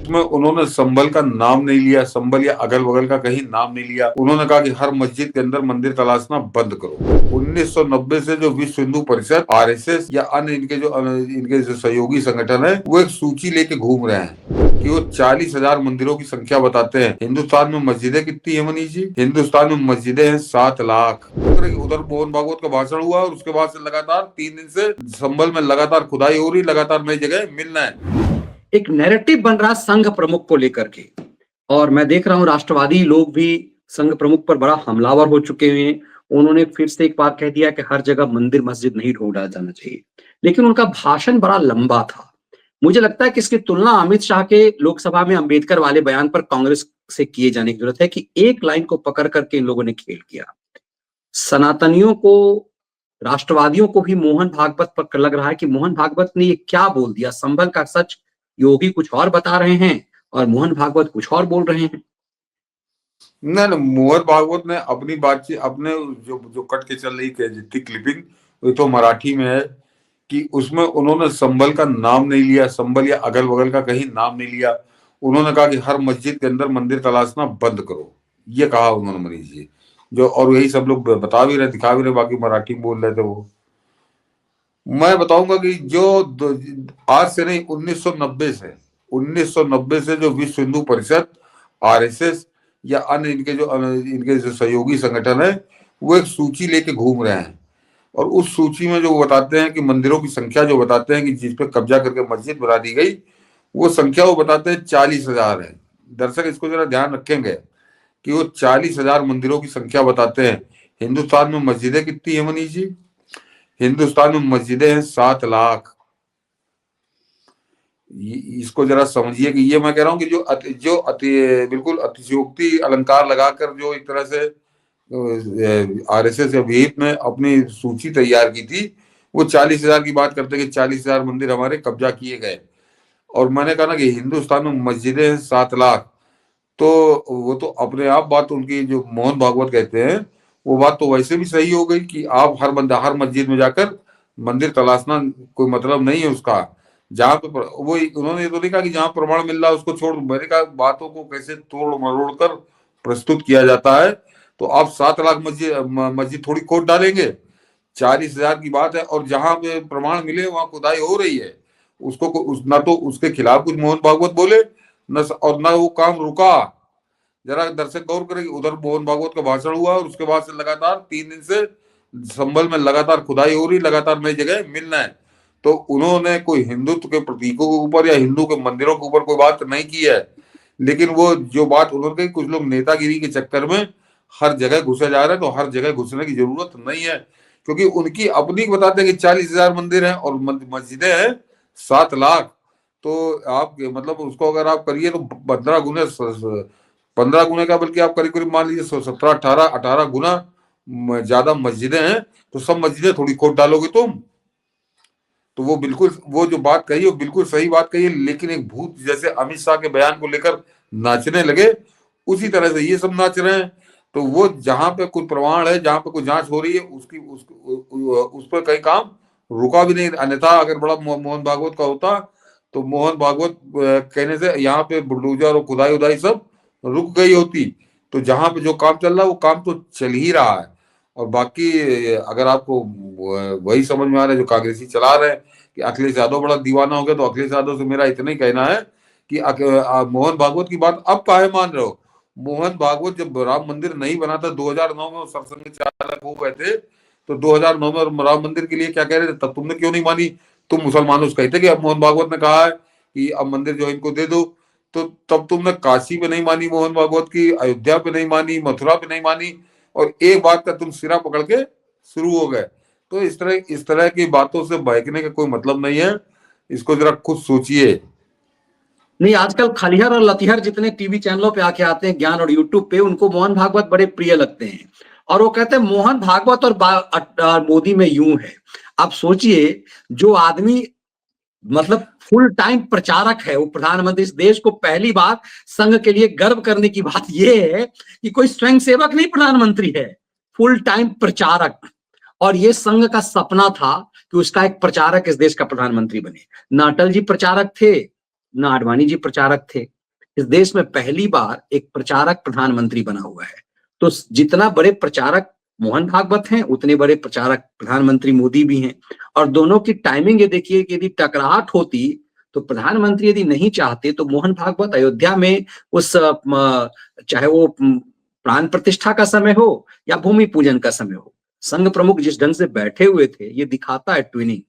जिसमें उन्होंने संभल का नाम नहीं लिया, संभल या अगल बगल का कहीं नाम नहीं लिया। उन्होंने कहा कि हर मस्जिद के अंदर मंदिर तलाशना बंद करो। 1990 से जो विश्व हिंदू परिषद, आरएसएस या अन्य इनके जो सहयोगी संगठन है, वो एक सूची लेके घूम रहे हैं कि वो 40,000 मंदिरों की संख्या बताते हैं। हिंदुस्तान में मस्जिदें कितनी है मनीष जी? हिंदुस्तान में मस्जिदें हैं 7 लाख। उधर मोहन भागवत का भाषण हुआ और उसके बाद से लगातार 3 दिन से संभल में लगातार खुदाई हो रही, लगातार नई जगह मिलना है। एक नैरेटिव बन रहा संघ प्रमुख को लेकर के, और मैं देख रहा हूं राष्ट्रवादी लोग भी संघ प्रमुख पर बड़ा हमलावर हो चुके हैं। उन्होंने फिर से एक बार कह दिया कि हर जगह मंदिर मस्जिद नहीं ढूंढा जाना चाहिए, लेकिन उनका भाषण बड़ा लंबा था। मुझे लगता है कि इसकी तुलना अमित शाह के लोकसभा में अंबेडकर वाले बयान पर कांग्रेस से किए जाने की जरूरत है कि एक लाइन को पकड़ करके इन लोगों ने खेल किया। सनातनियों को, राष्ट्रवादियों को भी मोहन भागवत पर लग रहा है कि मोहन भागवत ने ये क्या बोल दिया। संभल का सच योगी कुछ और बता रहे हैं और मोहन भागवत कुछ और बोल रहे हैं। नहीं, मोहन भागवत ने अपनी बातचीत, अपने जो कट के चल रही जितनी क्लिपिंग, वो तो मराठी में है कि उसमें उन्होंने संभल का नाम नहीं लिया, संभल या अगल बगल का कहीं नाम नहीं लिया। उन्होंने कहा कि हर मस्जिद के अंदर मंदिर तलाशना बंद करो, ये कहा उन्होंने मनीष जी। जो और यही सब लोग बता भी रहे, दिखा भी रहे, बाकी मराठी में बोल रहे थे वो। मैं बताऊंगा कि जो आज से नहीं, 1990 से जो विश्व हिंदू परिषद, आरएसएस या अन्य इनके जो सहयोगी संगठन है, वो एक सूची लेके घूम रहे हैं। और उस सूची में जो बताते हैं कि मंदिरों की संख्या, जो बताते हैं कि जिस पे कब्जा करके मस्जिद बना दी गई, वो संख्या वो बताते हैं 40,000 है। दर्शक इसको जरा ध्यान रखेंगे कि वो 40,000 मंदिरों की संख्या बताते हैं। हिंदुस्तान में मस्जिदें कितनी है मनीष जी? हिंदुस्तान में मस्जिदें हैं 7 लाख। इसको जरा समझिए कि ये मैं कह रहा हूँ कि बिल्कुल अतिशयोक्ति अलंकार लगाकर जो एक तरह से आरएसएस या विहिप ने अपनी सूची तैयार की थी, वो 40,000 की बात करते कि 40,000 मंदिर हमारे कब्जा किए गए। और मैंने कहा ना कि हिंदुस्तान में मस्जिदें हैं 7 लाख, तो वो तो अपने आप बात उनकी जो मोहन भागवत कहते हैं, वो बात तो वैसे भी सही हो गई कि आप हर मस्जिद में जाकर मंदिर तलाशना कोई मतलब नहीं है उसका। जहां पे वो उन्होंने ये तो नहीं कहा कि जहां प्रमाण मिल रहा है उसको छोड़। मैंने कहा बातों को कैसे तोड़ मरोड़ कर प्रस्तुत किया जाता है। तो आप 7 लाख मस्जिद थोड़ी खोद डालेंगे। 40,000 की बात है, और जहां पे प्रमाण मिले वहां खुदाई हो रही है। उसको ना तो उसके खिलाफ कुछ मोहन भागवत बोले और ना वो काम रुका। जरा दर्शक गौर करें, उधर मोहन भागवत का भाषण हुआ और उसके बाद से लगातार 3 दिन से संभल में लगातार खुदाई हो रही, लगातार नई जगह मिलना है। तो उन्होंने कोई हिंदुत्व के प्रतीकों के ऊपर या हिंदू के मंदिरों के ऊपर कोई बात नहीं की है, लेकिन वो जो बात उन्होंने कही, कुछ लोग नेतागिरी के चक्कर में हर जगह घुसे जा रहे हैं। तो हर जगह घुसने की जरूरत नहीं है, क्योंकि उनकी अपनी बताते हैं कि 40,000 मंदिर हैं और मस्जिदें हैं 7 लाख। तो आप मतलब उसको अगर आप करिए तो 15 गुने का, बल्कि आप करीब करीब मान लीजिए 17, 18 गुना ज्यादा मस्जिदें हैं। तो सब मस्जिदें थोड़ी खोद डालोगे तुम। तो वो बिल्कुल, वो जो बात कही वो बिल्कुल सही बात कही है, लेकिन एक भूत जैसे अमित शाह के बयान को लेकर नाचने लगे, उसी तरह से ये सब नाच रहे हैं। तो वो जहां पे कुछ प्रमाण है, जहां पे कोई जांच हो रही है, उस पर कहीं काम रुका भी नहीं। अन्यथा अगर बड़ा मोहन भागवत का होता तो मोहन भागवत कहने से यहाँ पे बुलडोजर और खुदाई उदाई सब रुक गई होती। तो जहां पे जो काम चल रहा है वो काम तो चल ही रहा है। और बाकी अगर आपको वही समझ में आ रहा है जो कांग्रेसी चला रहे हैं कि अखिलेश यादव बड़ा दीवाना हो गया, तो अखिलेश यादव से मेरा इतना ही कहना है कि मोहन भागवत की बात अब काहे मान रहे हो? मोहन भागवत जब राम मंदिर नहीं बना था 2009 में, सरसंघ चालक हो गए थे, तो 2009 में राम मंदिर के लिए क्या कह रहे थे, तब तुमने क्यों नहीं मानी? तुम मुसलमानों से कहते कि अब मोहन भागवत ने कहा है कि अब मंदिर जो इनको दे दो, तो तब तुमने काशी पे नहीं मानी मोहन भागवत की, अयोध्या पे नहीं मानी, मथुरा पे नहीं मानी, और एक बात का तुम सिरा पकड़ के शुरू हो गए। तो इस तरह की बातों से बहकने का कोई मतलब नहीं है। इसको जरा खुद सोचिए। नहीं, आजकल खलिहर और लतिहर जितने टीवी चैनलों पे आके आते हैं, ज्ञान और यूट्यूब पे, उनको मोहन भागवत बड़े प्रिय लगते हैं। और वो कहते हैं मोहन भागवत और मोदी में यूं है। आप सोचिए, जो आदमी मतलब फुल टाइम प्रचारक है, वो प्रधानमंत्री, इस देश को पहली बार संघ के लिए गर्व करने की बात यह है कि कोई स्वयं सेवक नहीं प्रधानमंत्री है, फुल टाइम प्रचारक। और ये संघ का सपना था कि उसका एक प्रचारक इस देश का प्रधानमंत्री बने। ना अटल जी प्रचारक थे, ना आडवाणी जी प्रचारक थे। इस देश में पहली बार एक प्रचारक प्रधानमंत्री बना हुआ है। तो जितना बड़े प्रचारक मोहन भागवत हैं, उतने बड़े प्रचारक प्रधानमंत्री मोदी भी हैं। और दोनों की टाइमिंग ये देखिए कि यदि टकराहट होती तो प्रधानमंत्री यदि नहीं चाहते तो मोहन भागवत अयोध्या में उस चाहे वो प्राण प्रतिष्ठा का समय हो या भूमि पूजन का समय हो, संघ प्रमुख जिस ढंग से बैठे हुए थे, ये दिखाता है ट्विनिंग।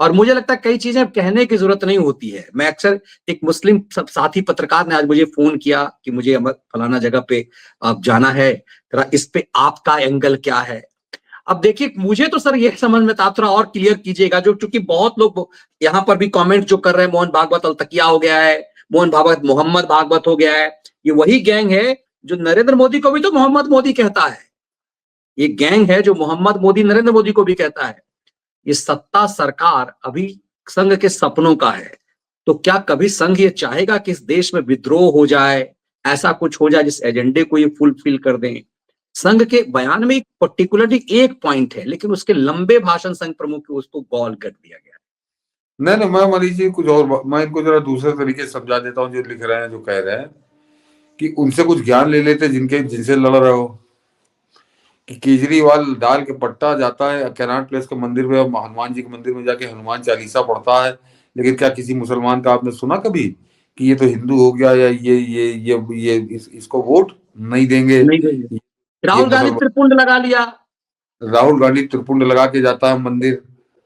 और मुझे लगता है कई चीजें कहने की जरूरत नहीं होती है। मैं अक्सर, एक मुस्लिम सब साथी पत्रकार ने आज मुझे फोन किया कि मुझे फलाना जगह पे आप जाना है, जरा इस पे आपका एंगल क्या है। अब देखिए, मुझे तो सर ये समझ में था, आप थोड़ा और क्लियर कीजिएगा। जो चूंकि बहुत लोग यहाँ पर भी कमेंट जो कर रहे हैं, मोहन भागवत अलतकिया हो गया है, मोहन भागवत मोहम्मद भागवत हो गया है। ये वही गैंग है जो नरेंद्र मोदी को भी तो मोहम्मद मोदी कहता है। ये गैंग है जो मोहम्मद मोदी नरेंद्र मोदी को भी कहता है। ये सत्ता सरकार अभी संघ के सपनों का है। तो क्या कभी संघ ये चाहेगा कि इस देश में विद्रोह हो जाए, ऐसा कुछ हो जाए जिस एजेंडे को ये फुलफिल कर दें? संघ के बयान में एक पर्टिकुलरली एक पॉइंट है, लेकिन उसके लंबे भाषण संघ प्रमुख के उसको गॉल कर दिया गया। नहीं, मैं मनीष जी कुछ और, मैं इनको जरा दूसरे तरीके से समझा देता हूँ। जो लिख रहे हैं, जो कह रहे हैं कि उनसे कुछ ज्ञान ले लेते जिनसे लड़ रहे हो। कि केजरीवाल डाल के पट्टा जाता है कैनाट प्लेस के मंदिर में, हनुमान जी के मंदिर में जाके हनुमान चालीसा पढ़ता है, लेकिन क्या किसी मुसलमान का आपने सुना कभी कि ये तो हिंदू हो गया या इसको वोट नहीं देंगे? नहीं देंगे। ये राहुल गांधी मुसलमान, त्रिपुंड लगा लिया, राहुल गांधी त्रिपुंड लगा के जाता है मंदिर।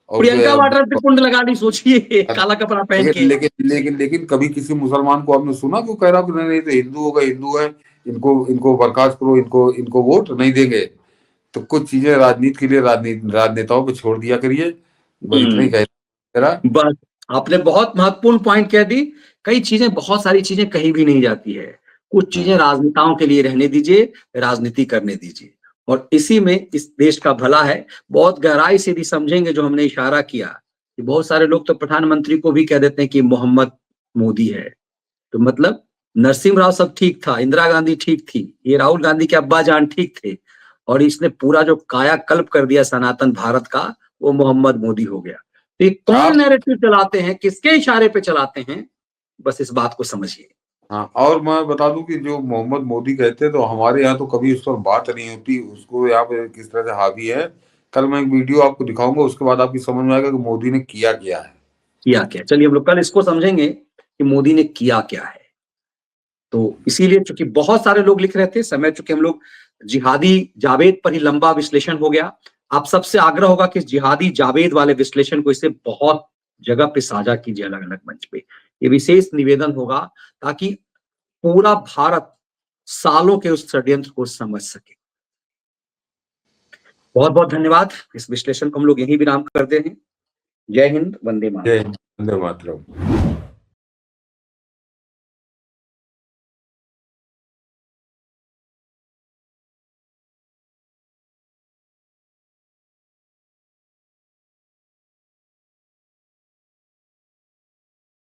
और प्रियंका वाड्रा त्रिपुंड लगा ली, सोचिए, काला कपड़ा पहन लेकिन के। लेकिन लेकिन लेकिन कभी किसी मुसलमान को आपने सुना क्यों कह रहा कि नहीं नहीं तो हिंदू होगा, हिंदू है, इनको इनको बर्खास्त करो, इनको इनको वोट नहीं देंगे? तो कुछ चीजें राजनीति के लिए राजनेताओं पे छोड़ दिया करिए। बस इतना ही कह रहा। बस आपने बहुत महत्वपूर्ण पॉइंट कह दी। कई चीजें, बहुत सारी चीजें कही भी नहीं जाती है। कुछ चीजें राजनेताओं के लिए रहने दीजिए, राजनीति करने दीजिए। और इसी में इस देश का भला है। बहुत गहराई से यदि समझेंगे जो हमने इशारा किया कि बहुत सारे लोग तो प्रधानमंत्री को भी कह देते हैं कि मोहम्मद मोदी है। तो मतलब नरसिम्हा राव सब ठीक था, इंदिरा गांधी ठीक थी, ये राहुल गांधी के अब्बा जान ठीक थे, और इसने पूरा जो कायाकल्प कर दिया सनातन भारत का, वो मोहम्मद मोदी हो गया। तो ये कौन आप नैरेटिव चलाते हैं, किसके इशारे पे चलाते हैं, बस इस बात को समझिए। हाँ, और मैं बता दूं कि जो मोहम्मद मोदी कहते हैं, तो हमारे यहाँ तो कभी उस पर बात नहीं होती, उसको यहाँ पे किस तरह से हावी है। कल मैं एक वीडियो आपको दिखाऊंगा, उसके बाद आपकी समझ में आएगा कि मोदी ने किया क्या है। किया क्या, चलिए हम लोग कल इसको समझेंगे कि मोदी ने किया क्या है। तो इसीलिए चूंकि बहुत सारे लोग लिख रहे थे, समय चूंकि हम लोग जिहादी जावेद पर ही लंबा विश्लेषण हो गया। आप सबसे आग्रह होगा कि जिहादी जावेद वाले विश्लेषण को इसे बहुत जगह पे साझा कीजिए, अलग अलग मंच पे। ये विशेष निवेदन होगा ताकि पूरा भारत सालों के उस षड्यंत्र को समझ सके। बहुत बहुत धन्यवाद। इस विश्लेषण को हम लोग यहीं विराम करते हैं। जय हिंद, वंदे मातरम। जय हिंद, वंदे मातरम।